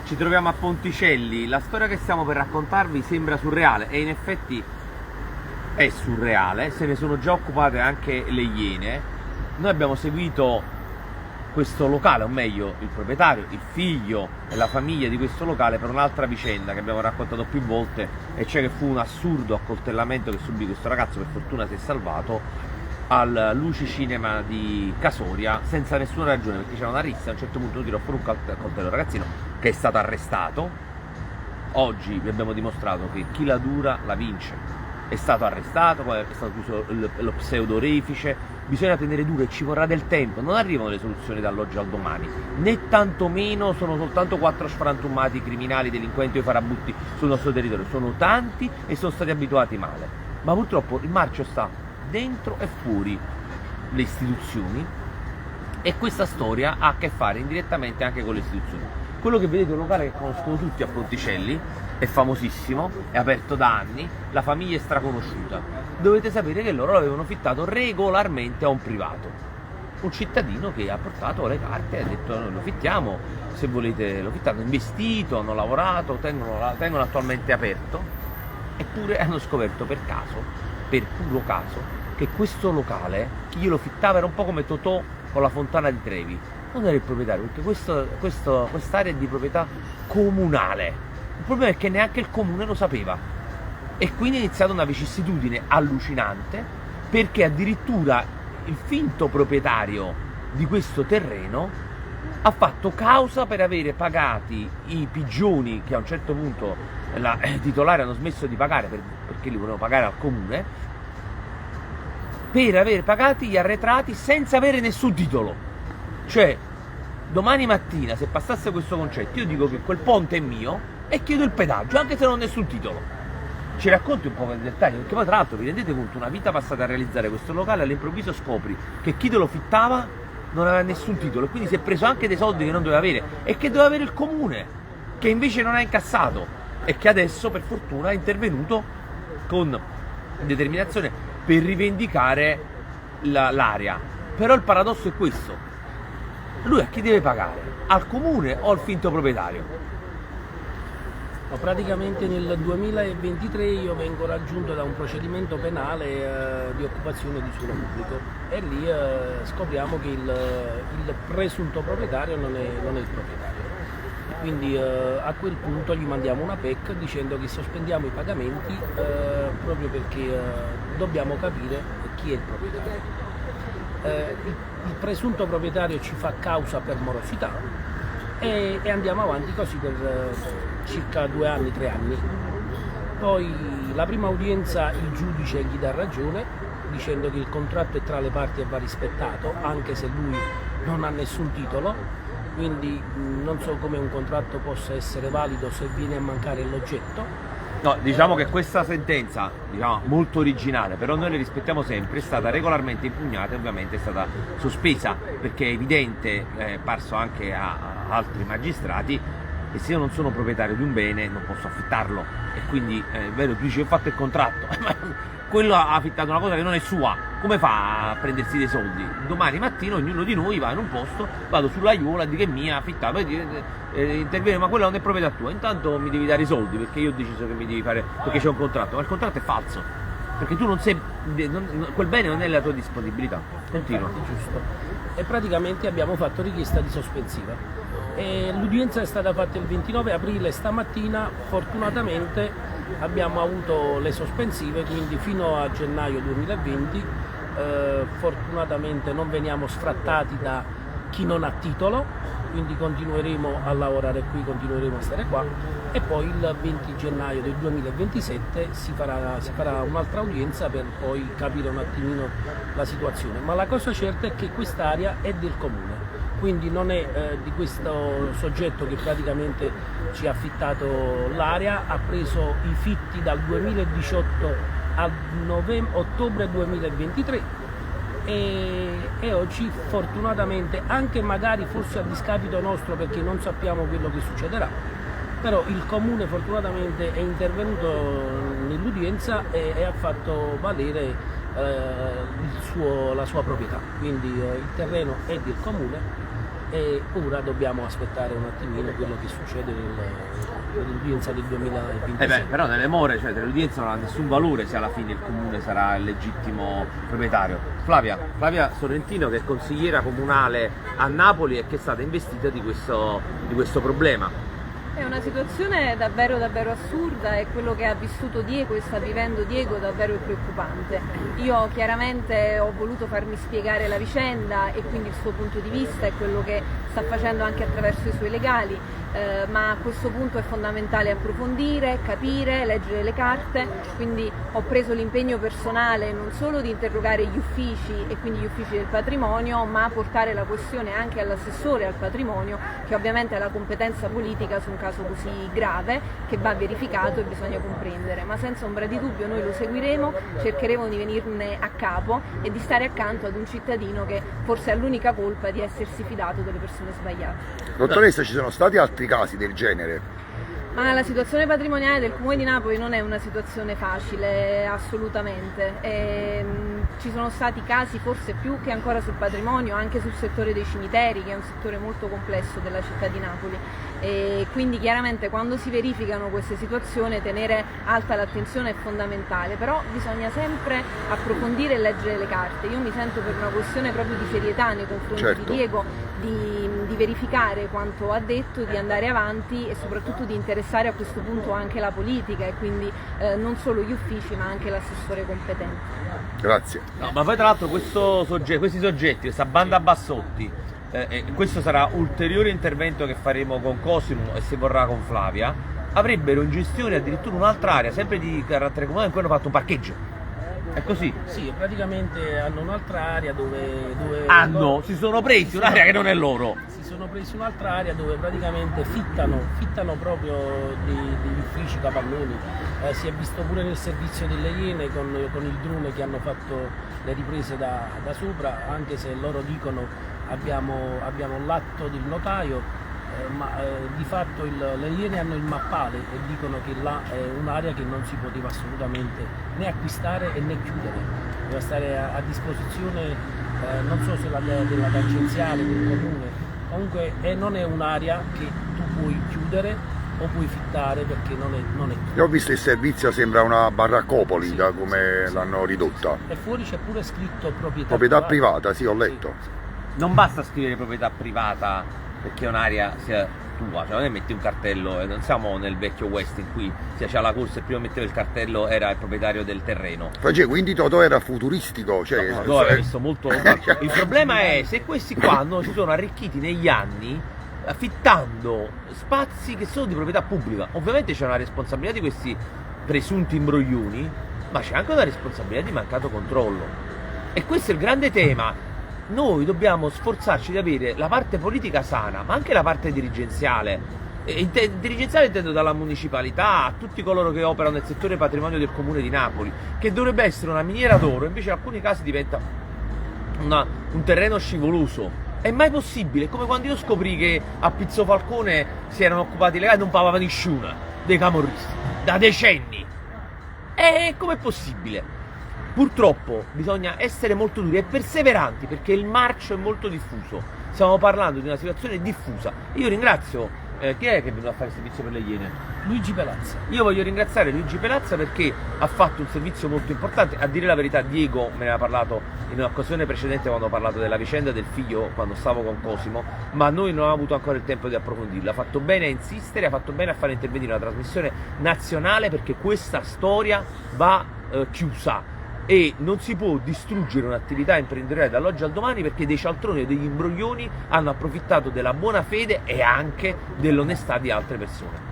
Ci troviamo a Ponticelli, la storia che stiamo per raccontarvi sembra surreale e in effetti è surreale, se ne sono già occupate anche le Iene. Noi abbiamo seguito questo locale, o meglio il proprietario, il figlio e la famiglia di questo locale per un'altra vicenda che abbiamo raccontato più volte, e cioè che fu un assurdo accoltellamento che subì questo ragazzo, per fortuna si è salvato, al Luci Cinema di Casoria senza nessuna ragione, perché c'era una rissa. A un certo punto tirò fuori un coltello al ragazzino che è stato arrestato. Oggi vi abbiamo dimostrato che chi la dura la vince. È stato arrestato, poi è stato chiuso lo pseudorefice. Bisogna tenere duro e ci vorrà del tempo, non arrivano le soluzioni dall'oggi al domani, né tantomeno sono soltanto 4 sfrantumati criminali, delinquenti o farabutti sul nostro territorio, sono tanti e sono stati abituati male, ma purtroppo il marcio sta dentro e fuori le istituzioni e questa storia ha a che fare indirettamente anche con le istituzioni. Quello che vedete è un locale che conoscono tutti a Ponticelli, è famosissimo, è aperto da anni, la famiglia è straconosciuta. Dovete sapere che loro l'avevano fittato regolarmente a un privato, un cittadino che ha portato le carte e ha detto noi lo fittiamo, se volete lo fittate, hanno investito, hanno lavorato, tengono attualmente aperto, eppure hanno scoperto per caso, per puro caso, che questo locale, chi glielo fittava era un po' come Totò con la Fontana di Trevi, non era il proprietario, perché quest'area è di proprietà comunale. Il problema è che neanche il comune lo sapeva e quindi è iniziata una vicissitudine allucinante, perché addirittura il finto proprietario di questo terreno ha fatto causa per avere pagati i pigioni che a un certo punto i titolari hanno smesso di pagare perché li volevano pagare al comune, per aver pagati gli arretrati senza avere nessun titolo. Cioè, domani mattina se passasse questo concetto, io dico che quel ponte è mio e chiedo il pedaggio anche se non ho nessun titolo. Ci racconti un po' nel dettaglio, perché poi tra l'altro vi rendete conto, una vita passata a realizzare questo locale, all'improvviso scopri che chi te lo fittava non aveva nessun titolo e quindi si è preso anche dei soldi che non doveva avere e che doveva avere il comune, che invece non ha incassato e che adesso per fortuna è intervenuto con determinazione per rivendicare l'area. Però il paradosso è questo: lui a chi deve pagare? Al comune o al finto proprietario? Praticamente nel 2023 io vengo raggiunto da un procedimento penale di occupazione di suolo pubblico e lì scopriamo che il presunto proprietario non è il proprietario. Quindi a quel punto gli mandiamo una PEC dicendo che sospendiamo i pagamenti proprio perché dobbiamo capire chi è il proprietario. Il presunto proprietario ci fa causa per morosità e andiamo avanti così per circa 2 anni, 3 anni. Poi la prima udienza il giudice gli dà ragione dicendo che il contratto è tra le parti e va rispettato anche se lui non ha nessun titolo, quindi non so come un contratto possa essere valido se viene a mancare l'oggetto. No, diciamo che questa sentenza, molto originale, però noi le rispettiamo sempre, è stata regolarmente impugnata e ovviamente è stata sospesa, perché è evidente, è parso anche a altri magistrati, che se io non sono proprietario di un bene non posso affittarlo, e quindi è vero, tu dici ho fatto il contratto, ma quello ha affittato una cosa che non è sua, come fa a prendersi dei soldi? Domani mattina ognuno di noi va in un posto, vado sulla Iola e dico è mia, affittata, poi interviene, ma quella non è proprietà tua, intanto mi devi dare i soldi perché io ho deciso che mi devi fare, perché c'è un contratto, ma il contratto è falso, perché tu non sei, quel bene non è la tua disponibilità. Continua. Giusto. E praticamente abbiamo fatto richiesta di sospensiva. L'udienza è stata fatta il 29 aprile, stamattina fortunatamente abbiamo avuto le sospensive, quindi fino a gennaio 2020 fortunatamente non veniamo sfrattati da chi non ha titolo, quindi continueremo a lavorare qui, continueremo a stare qua e poi il 20 gennaio del 2027 si farà un'altra udienza per poi capire un attimino la situazione, ma la cosa certa è che quest'area è del comune, quindi non è di questo soggetto che praticamente ci ha affittato l'area, ha preso i fitti dal 2018 a ottobre 2023 e oggi fortunatamente, anche magari forse a discapito nostro perché non sappiamo quello che succederà, però il comune fortunatamente è intervenuto nell'udienza e ha fatto valere la sua proprietà, quindi il terreno è del comune e ora dobbiamo aspettare un attimino quello che succede nell'udienza del 2026. Però nelle more, cioè dell'udienza non ha nessun valore se alla fine il comune sarà il legittimo proprietario. Flavia Sorrentino, che è consigliera comunale a Napoli e che è stata investita di questo problema. È una situazione davvero assurda e quello che ha vissuto Diego e sta vivendo Diego davvero preoccupante. Io chiaramente ho voluto farmi spiegare la vicenda e quindi il suo punto di vista e quello che sta facendo anche attraverso i suoi legali, ma a questo punto è fondamentale approfondire, capire, leggere le carte, quindi ho preso l'impegno personale non solo di interrogare gli uffici e quindi gli uffici del patrimonio, ma portare la questione anche all'assessore al patrimonio, che ovviamente ha la competenza politica su un caso così grave che va verificato e bisogna comprendere, ma senza ombra di dubbio noi lo seguiremo, cercheremo di venirne a capo e di stare accanto ad un cittadino che forse ha l'unica colpa di essersi fidato delle persone sbagliate. Dottoressa, ci sono stati altri casi del genere? Ma la situazione patrimoniale del Comune di Napoli non è una situazione facile, assolutamente. Ci sono stati casi forse più che ancora sul patrimonio, anche sul settore dei cimiteri, che è un settore molto complesso della città di Napoli. E quindi chiaramente quando si verificano queste situazioni tenere alta l'attenzione è fondamentale, però bisogna sempre approfondire e leggere le carte. Io mi sento, per una questione proprio di serietà nei confronti di Diego, di verificare quanto ha detto, di andare avanti e soprattutto di interessare a questo punto anche la politica e quindi non solo gli uffici ma anche l'assessore competente. Grazie. No, ma poi tra l'altro questi soggetti, questa banda Bassotti, questo sarà ulteriore intervento che faremo con Cosimo e se vorrà con Flavia, avrebbero in gestione addirittura un'altra area, sempre di carattere comunale, in cui hanno fatto un parcheggio. È così? Sì, praticamente hanno un'altra area dove si sono presi un'area che non è loro. Si sono presi un'altra area dove praticamente fittano proprio degli uffici capannoni. Si è visto pure nel servizio delle Iene con il drone che hanno fatto le riprese da sopra, anche se loro dicono abbiamo l'atto del notaio. Ma di fatto le Iene hanno il mappale e dicono che là è un'area che non si poteva assolutamente né acquistare e né chiudere, doveva stare a disposizione non so se della tangenziale del comune, comunque non è un'area che tu puoi chiudere o puoi fittare perché non è chiusa. Io ho visto il servizio, sembra una baraccopoli, sì, da come sì, sì, l'hanno ridotta. E fuori c'è pure scritto proprietà privata, sì, ho letto. Sì. Non basta scrivere proprietà privata perché un'area sia tua, cioè non è metti un cartello, non siamo nel vecchio West in cui c'era la corsa e prima metteva il cartello era il proprietario del terreno. Quindi Totò era futuristico, cioè no, Totò aveva visto molto il problema è se questi qua si sono arricchiti negli anni affittando spazi che sono di proprietà pubblica. Ovviamente c'è una responsabilità di questi presunti imbroglioni, ma c'è anche una responsabilità di mancato controllo, e questo è il grande tema. Noi dobbiamo sforzarci di avere la parte politica sana, ma anche la parte dirigenziale. Dirigenziale intendo dalla municipalità a tutti coloro che operano nel settore patrimonio del Comune di Napoli, che dovrebbe essere una miniera d'oro, invece in alcuni casi diventa un terreno scivoloso. È mai possibile? È come quando io scoprì che a Pizzo Falcone si erano occupati legali e non pagava nessuno dei camorristi, da decenni. E com'è possibile? Purtroppo bisogna essere molto duri e perseveranti perché il marcio è molto diffuso. Stiamo parlando di una situazione diffusa. Io ringrazio chi è che è venuto a fare il servizio per le Iene? Luigi Pelazza. Io voglio ringraziare Luigi Pelazza perché ha fatto un servizio molto importante. A dire la verità, Diego me ne ha parlato in un'occasione precedente quando ho parlato della vicenda del figlio quando stavo con Cosimo, ma noi non abbiamo avuto ancora il tempo di approfondirla. Ha fatto bene a insistere, ha fatto bene a fare intervenire una trasmissione nazionale perché questa storia va chiusa. E non si può distruggere un'attività imprenditoriale dall'oggi al domani perché dei cialtroni e degli imbroglioni hanno approfittato della buona fede e anche dell'onestà di altre persone.